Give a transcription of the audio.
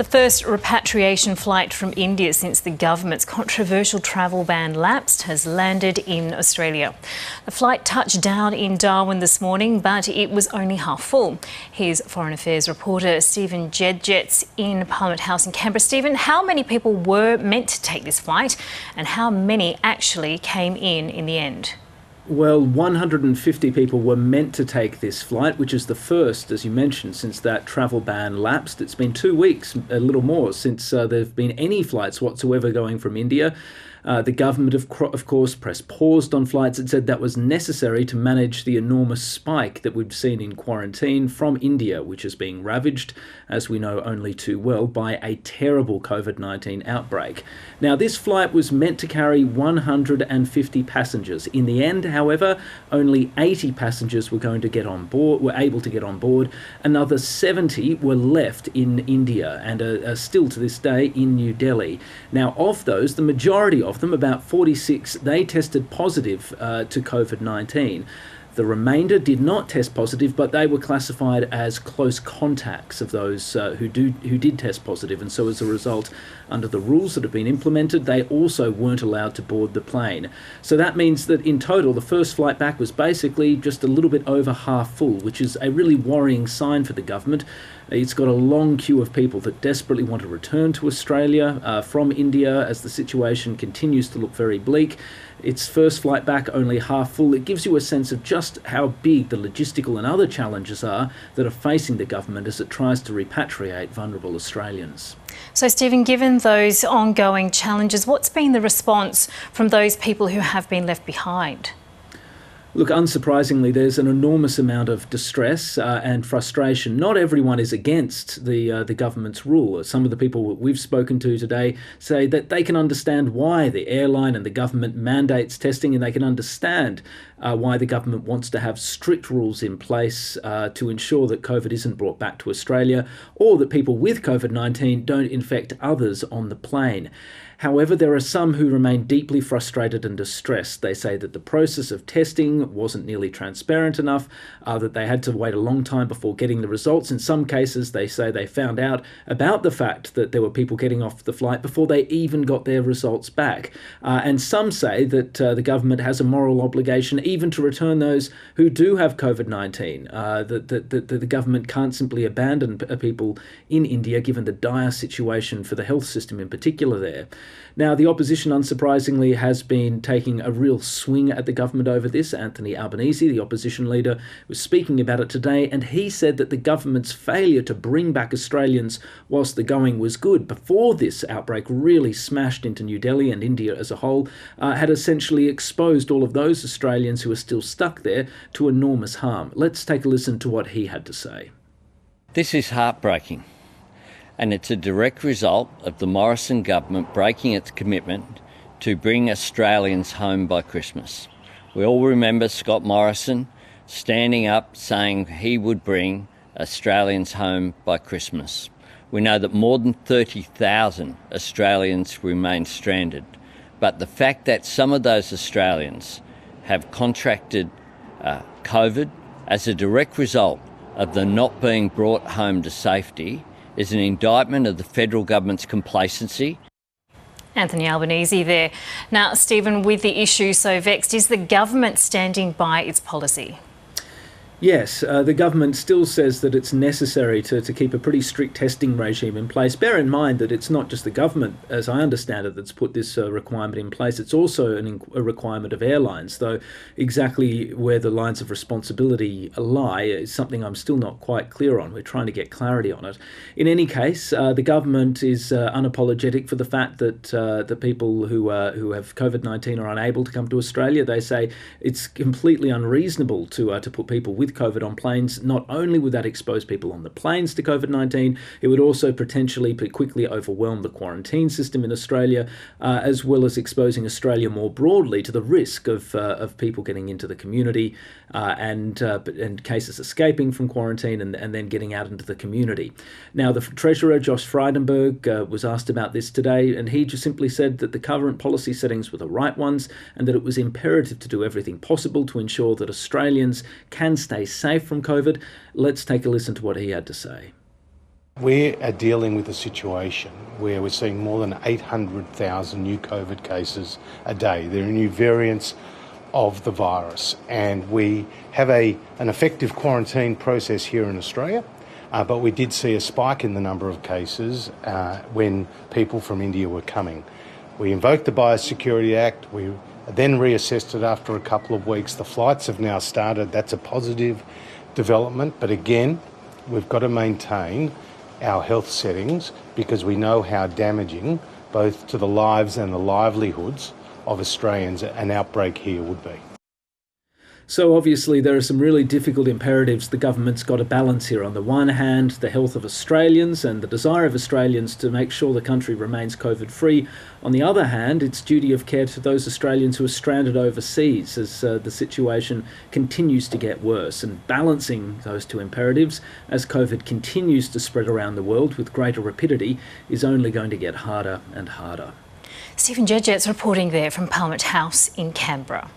The first repatriation flight from India since the government's controversial travel ban lapsed has landed in Australia. The flight touched down in Darwin this morning, but it was only half full. Here's Foreign Affairs reporter Stephen Jedgetts in Parliament House in Canberra. Stephen, how many people were meant to take this flight and how many actually came in the end? Well, 150 people were meant to take this flight, which is the first, as you mentioned, since that travel ban lapsed. It's been 2 weeks, a little more, since there have been any flights whatsoever going from India. The government, of course, pressed pause on flights. It said that was necessary to manage the enormous spike that we've seen in quarantine from India, which is being ravaged, as we know only too well, by a terrible COVID-19 outbreak. Now, this flight was meant to carry 150 passengers. In the end, however, only 80 passengers were able to get on board. Another 70 were left in India and are still to this day in New Delhi. Now, of those, the majority of them, about 46, they tested positive to COVID-19. The remainder did not test positive, but they were classified as close contacts of those who did test positive. And so as a result, under the rules that have been implemented, they also weren't allowed to board the plane. So that means that in total, the first flight back was basically just a little bit over half full, which is a really worrying sign for the government. It's got a long queue of people that desperately want to return to Australia from India as the situation continues to look very bleak. Its first flight back only half full. It gives you a sense of just how big the logistical and other challenges are that are facing the government as it tries to repatriate vulnerable Australians. So, Stephen, given those ongoing challenges, what's been the response from those people who have been left behind? Look, unsurprisingly, there's an enormous amount of distress and frustration. Not everyone is against the government's rule. Some of the people that we've spoken to today say that they can understand why the airline and the government mandates testing, and they can understand why the government wants to have strict rules in place to ensure that COVID isn't brought back to Australia, or that people with COVID-19 don't infect others on the plane. However, there are some who remain deeply frustrated and distressed. They say that the process of testing wasn't nearly transparent enough, that they had to wait a long time before getting the results. In some cases, they say they found out about the fact that there were people getting off the flight before they even got their results back. And some say that the government has a moral obligation even to return those who do have COVID-19, that the government can't simply abandon people in India given the dire situation for the health system in particular there. Now, the opposition, unsurprisingly, has been taking a real swing at the government over this. Anthony Albanese, the opposition leader, was speaking about it today, and he said that the government's failure to bring back Australians whilst the going was good before this outbreak really smashed into New Delhi and India as a whole, had essentially exposed all of those Australians who are still stuck there to enormous harm. Let's take a listen to what he had to say. This is heartbreaking. And it's a direct result of the Morrison government breaking its commitment to bring Australians home by Christmas. We all remember Scott Morrison standing up saying he would bring Australians home by Christmas. We know that more than 30,000 Australians remain stranded, but the fact that some of those Australians have contracted COVID as a direct result of them not being brought home to safety is an indictment of the federal government's complacency. Anthony Albanese there. Now, Stephen, with the issue so vexed, is the government standing by its policy? Yes, the government still says that it's necessary to keep a pretty strict testing regime in place. Bear in mind that it's not just the government, as I understand it, that's put this requirement in place. It's also a requirement of airlines, though exactly where the lines of responsibility lie is something I'm still not quite clear on. We're trying to get clarity on it. In any case, the government is unapologetic for the fact that the people who have COVID-19 are unable to come to Australia. They say it's completely unreasonable to put people with COVID on planes. Not only would that expose people on the planes to COVID-19, it would also potentially quickly overwhelm the quarantine system in Australia, as well as exposing Australia more broadly to the risk of people getting into the community and cases escaping from quarantine and then getting out into the community. Now, the Treasurer, Josh Frydenberg, was asked about this today, and he just simply said that the current policy settings were the right ones and that it was imperative to do everything possible to ensure that Australians can stay safe from COVID. Let's take a listen to what he had to say. We are dealing with a situation where we're seeing more than 800,000 new COVID cases a day. There are new variants of the virus, and we have an effective quarantine process here in Australia, but we did see a spike in the number of cases when people from India were coming. We invoked the Biosecurity Act. We then reassessed it after a couple of weeks. The flights have now started. That's a positive development, but again, we've got to maintain our health settings because we know how damaging both to the lives and the livelihoods of Australians an outbreak here would be. So obviously there are some really difficult imperatives the government's got to balance here. On the one hand, the health of Australians and the desire of Australians to make sure the country remains COVID-free. On the other hand, its duty of care to those Australians who are stranded overseas as the situation continues to get worse. And balancing those two imperatives as COVID continues to spread around the world with greater rapidity is only going to get harder and harder. Stephen Jedget's reporting there from Parliament House in Canberra.